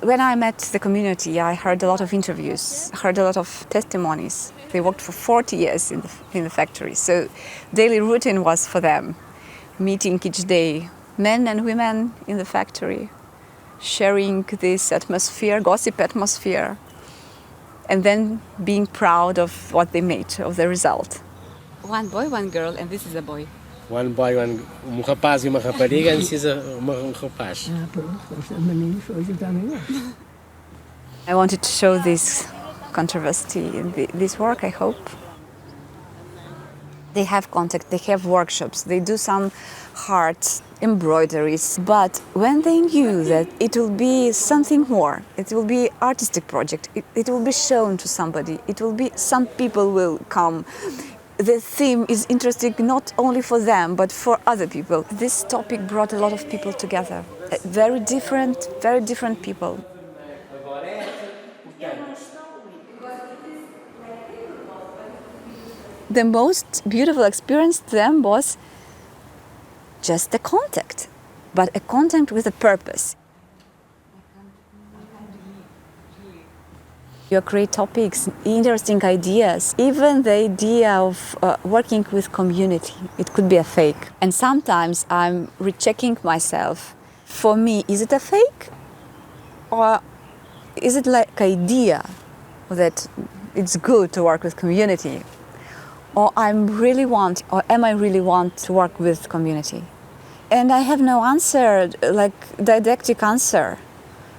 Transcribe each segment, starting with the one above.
When I met the community, I heard a lot of interviews, heard a lot of testimonies. They worked for 40 years in the factory, so daily routine was for them, meeting each day, men and women in the factory, sharing this atmosphere, gossip atmosphere, and then being proud of what they made, of the result. One boy, one girl, and this is a boy. One boy, um rapaz e uma rapariga, and this is um rapaz. I wanted to show this controversy in this work, I hope. They have contact, they have workshops, they do some hard embroideries, but when they knew that it will be something more, it will be artistic project, it will be shown to somebody, it will be, some people will come. The theme is interesting not only for them, but for other people. This topic brought a lot of people together, very different people. The most beautiful experience to them was just a contact, but a contact with a purpose. You create topics, interesting ideas, even the idea of working with community. It could be a fake. And sometimes I'm rechecking myself. For me, is it a fake? Or is it like idea that it's good to work with community? Or am I really want to work with community? And I have no answer, like didactic answer.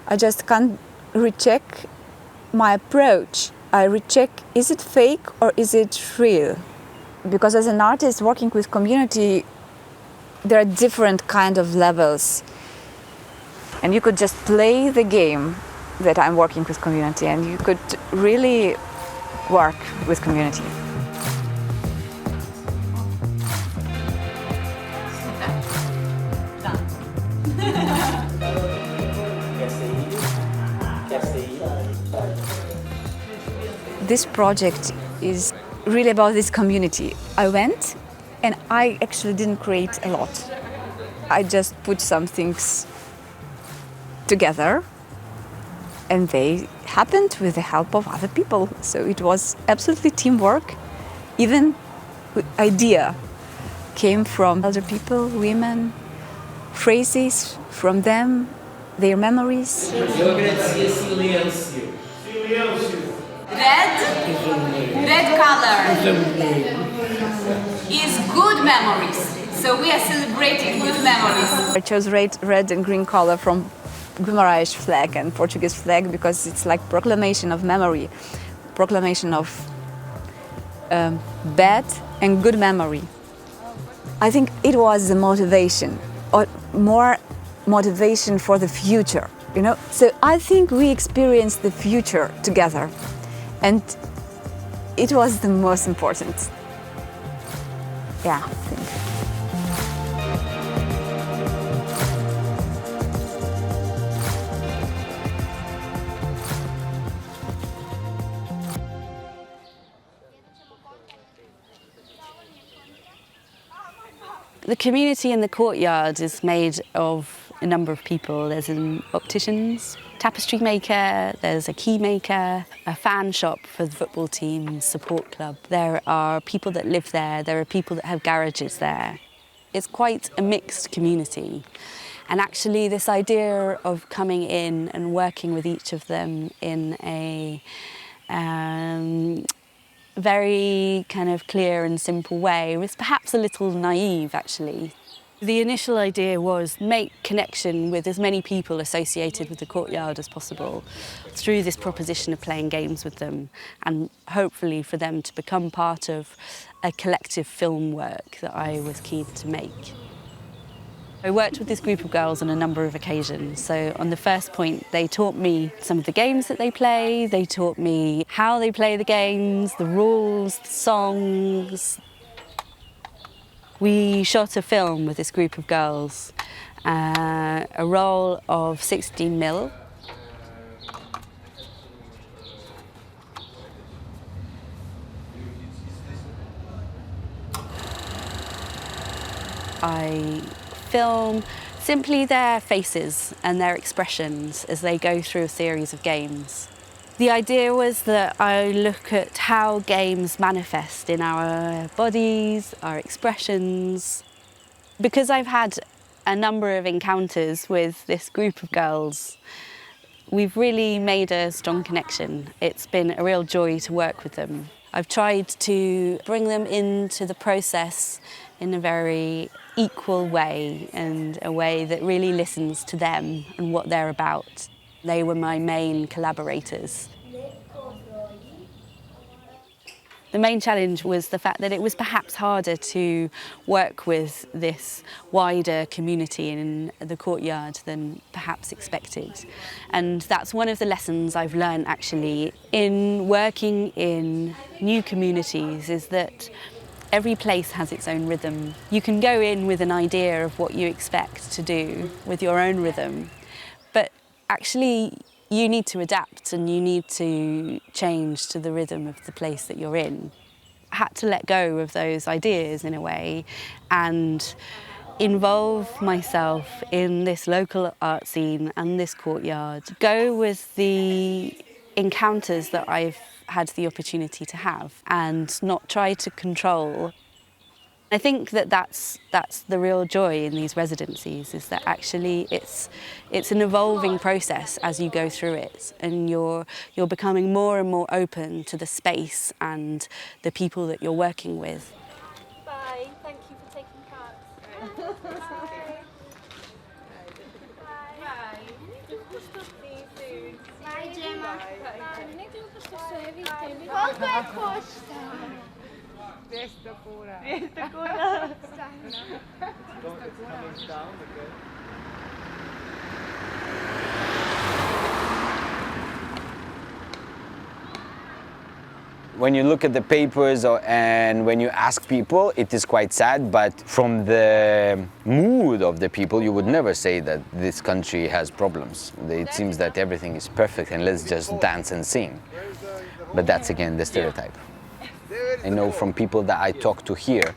I just can't recheck my approach. I recheck, is it fake or is it real? Because as an artist working with community, there are different kind of levels. And you could just play the game that I'm working with community, and you could really work with community. This project is really about this community. I went and I actually didn't create a lot. I just put some things together and they happened with the help of other people. So it was absolutely teamwork. Even idea came from other people, women, phrases from them, their memories. Red color is good memories. So we are celebrating good memories. I chose red and green color from Guimarães flag and Portuguese flag because it's like proclamation of memory, proclamation of bad and good memory. I think it was the motivation, or more motivation for the future, you know? So I think we experienced the future together. And it was the most important, thing. The community in the courtyard is made of a number of people. There's an opticians, tapestry maker, there's a key maker, a fan shop for the football team, support club. There are people that live there are people that have garages there. It's quite a mixed community. And actually this idea of coming in and working with each of them in a very kind of clear and simple way was perhaps a little naive, actually. The initial idea was make connection with as many people associated with the courtyard as possible through this proposition of playing games with them, and hopefully for them to become part of a collective film work that I was keen to make. I worked with this group of girls on a number of occasions. So on the first point, they taught me some of the games that they play, they taught me how they play the games, the rules, the songs. We shot a film with this group of girls, a roll of 16mm. I film Simply their faces and their expressions as they go through a series of games. The idea was that I look at how games manifest in our bodies, our expressions. Because I've had a number of encounters with this group of girls, we've really made a strong connection. It's been a real joy to work with them. I've tried to bring them into the process in a very equal way and a way that really listens to them and what they're about. They were my main collaborators. The main challenge was the fact that it was perhaps harder to work with this wider community in the courtyard than perhaps expected. And that's one of the lessons I've learned actually in working in new communities, is that every place has its own rhythm. You can go in with an idea of what you expect to do with your own rhythm, but actually you need to adapt and you need to change to the rhythm of the place that you're in. I had to let go of those ideas in a way and involve myself in this local art scene and this courtyard. Go with the encounters that I've had the opportunity to have and not try to control. I think that that's the real joy in these residencies, is that actually it's an evolving process as you go through it, and you're becoming more and more open to the space and the people that you're working with. Bye. Thank you for taking part. Bye. Bye. Bye, Gemma. Quanto é custa? Testa pura. Testa pura. When you look at the papers and when you ask people, it is quite sad, but from the mood of the people, you would never say that this country has problems. It seems that everything is perfect and let's just dance and sing. But that's again the stereotype. I know from people that I talk to here,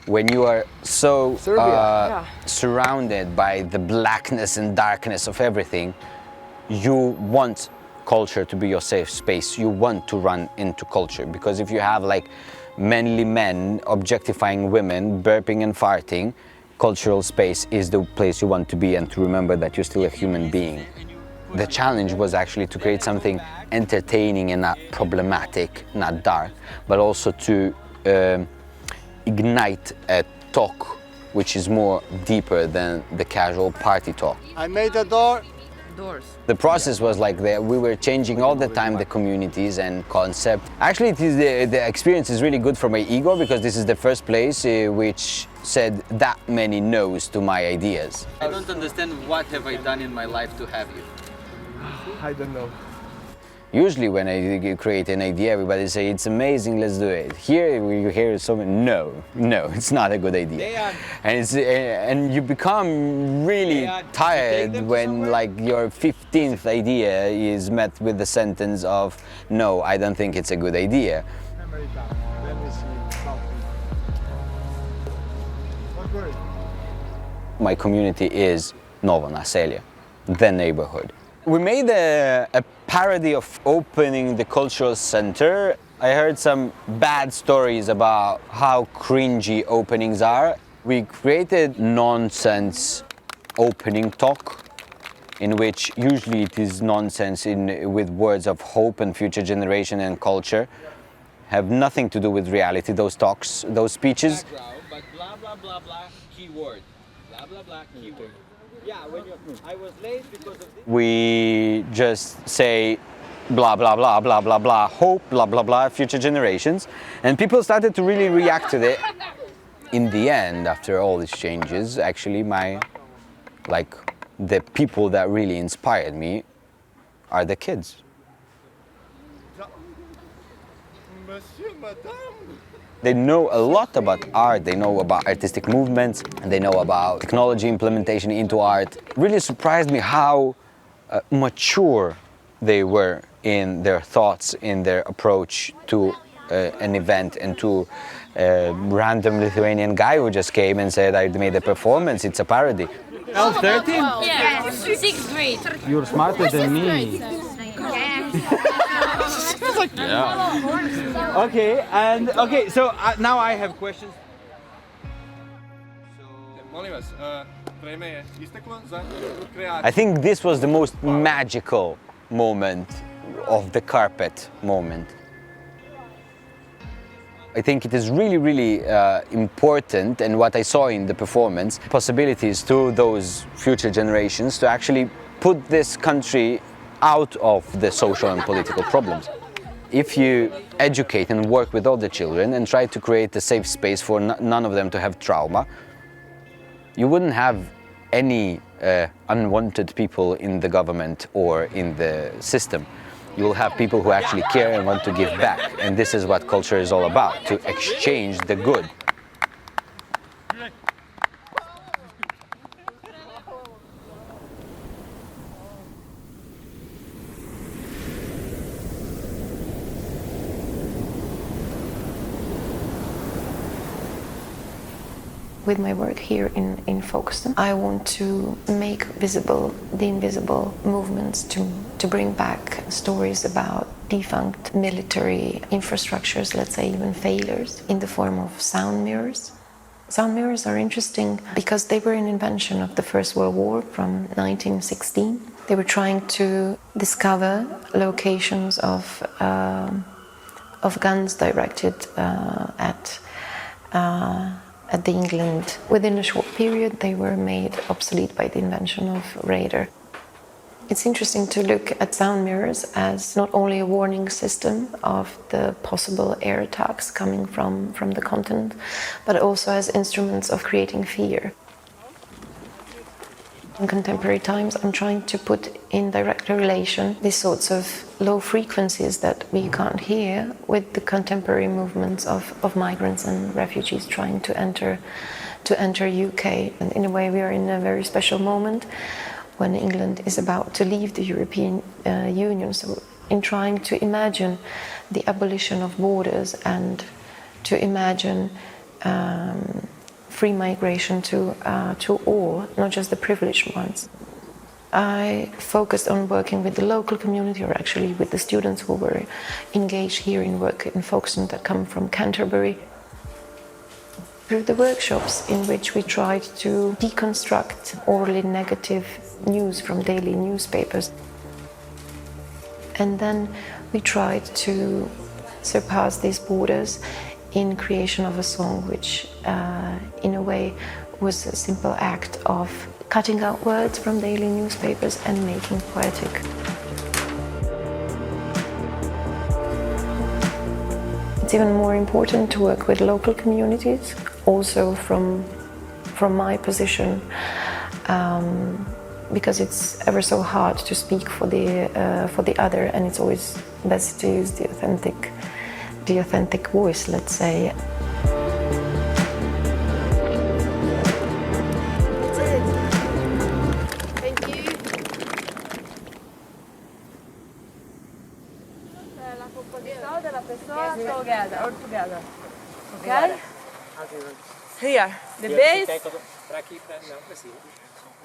when you are so surrounded by the blackness and darkness of everything, you want culture to be your safe space. You want to run into culture, because if you have like manly men objectifying women, burping and farting, cultural space is the place you want to be, and to remember that you're still a human being. The challenge was actually to create something entertaining and not problematic, not dark, but also to ignite a talk which is more deeper than the casual party talk. I made a door. The process was like that. We were changing all the time the communities and concept. Actually, it is the experience is really good for my ego, because this is the first place which said that many no's to my ideas. I don't understand what have I done in my life to have you. I don't know. Usually when I create an idea, everybody say, it's amazing, let's do it. Here you hear someone, no, it's not a good idea. And you become really tired when like your 15th idea is met with the sentence of, no, I don't think it's a good idea. Let me see something. Don't worry. My community is Novo Naselje, the neighborhood. We made a parody of opening the cultural center. I heard some bad stories about how cringy openings are. We created nonsense opening talk, in which usually it is nonsense with words of hope and future generation and culture. Have nothing to do with reality, those talks, those speeches. But blah, blah, blah, blah, keyword. Blah, blah, blah, keyword. Yeah, I was late because of this. We just say blah, blah, blah, blah, blah, blah, hope, blah, blah, blah, future generations. And people started to really react to it. In the end, after all these changes, actually the people that really inspired me are the kids. Monsieur, madame. They know a lot about art, they know about artistic movements, and they know about technology implementation into art. It really surprised me how mature they were in their thoughts, in their approach to an event, and to a random Lithuanian guy who just came and said, I made a performance, it's a parody. 13? Yeah, 6th grade. You're smarter than me. Yeah. Okay, and okay, so now I have questions. Molim vas, vreme je isteklo za kreaciju. I think this was the most magical moment of the carpet moment. I think it is really, really important, and what I saw in the performance, possibilities to those future generations to actually put this country out of the social and political problems. If you educate and work with all the children and try to create a safe space for none of them to have trauma, you wouldn't have any unwanted people in the government or in the system. You will have people who actually care and want to give back. And this is what culture is all about, to exchange the good. With my work here in Folkestone, I want to make visible the invisible movements to bring back stories about defunct military infrastructures, let's say even failures, in the form of sound mirrors. Sound mirrors are interesting because they were an invention of the First World War from 1916. They were trying to discover locations of guns directed at the England. Within a short period, they were made obsolete by the invention of radar. It's interesting to look at sound mirrors as not only a warning system of the possible air attacks coming from the continent, but also as instruments of creating fear. In contemporary times, I'm trying to put in direct relation these sorts of low frequencies that we can't hear with the contemporary movements of migrants and refugees trying to enter UK. And in a way, we are in a very special moment when England is about to leave the European Union. So in trying to imagine the abolition of borders and to imagine free migration to all, not just the privileged ones. I focused on working with the local community, or actually with the students who were engaged here in work in Folkestone that come from Canterbury. Through the workshops in which we tried to deconstruct orally negative news from daily newspapers. And then we tried to surpass these borders in creation of a song which, in a way, was a simple act of cutting out words from daily newspapers and making poetic. It's even more important to work with local communities, also from my position, because it's ever so hard to speak for the other, and it's always best to use the authentic voice, let's say. Thank you. All together. Okay? Here, the base.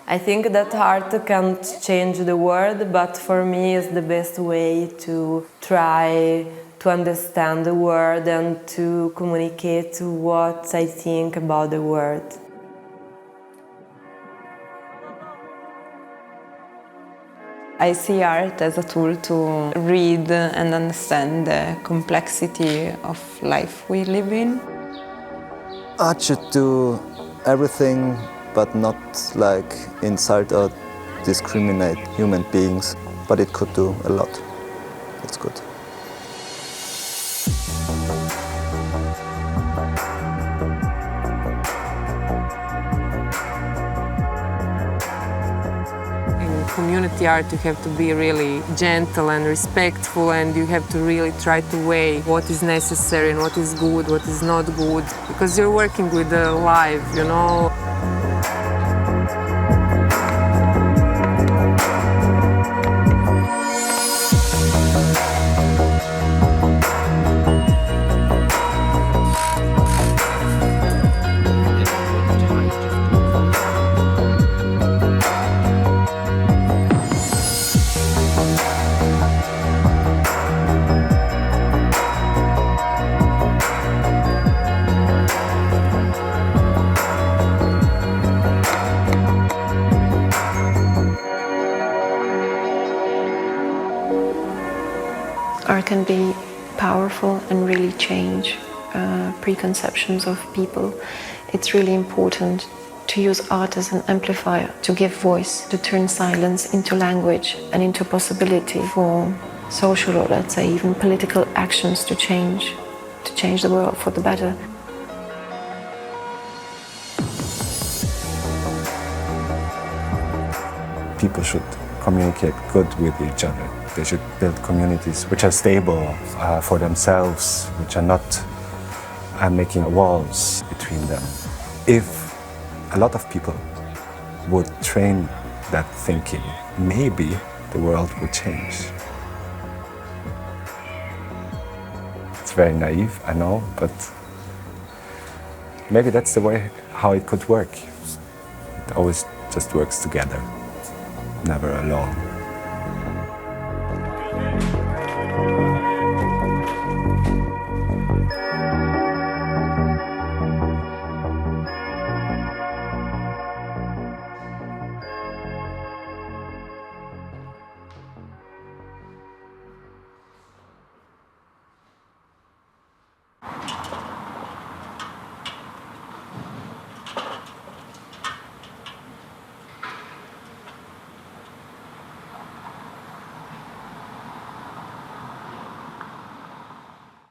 I think that art can't change the world, but for me it's the best way to try to understand the world and to communicate what I think about the world. I see art as a tool to read and understand the complexity of life we live in. Art should do everything, but not like insult or discriminate human beings, but it could do a lot. It's good. In community art, you have to be really gentle and respectful, and you have to really try to weigh what is necessary and what is good, what is not good, because you're working with the life, you know. can be powerful and really change preconceptions of people. It's really important to use art as an amplifier, to give voice, to turn silence into language and into possibility for social, or let's say even political actions to change the world for the better. People should communicate good with each other. They should build communities which are stable for themselves, which are not making walls between them. If a lot of people would train that thinking, maybe the world would change. It's very naive, I know, but maybe that's the way how it could work. It always just works together, never alone.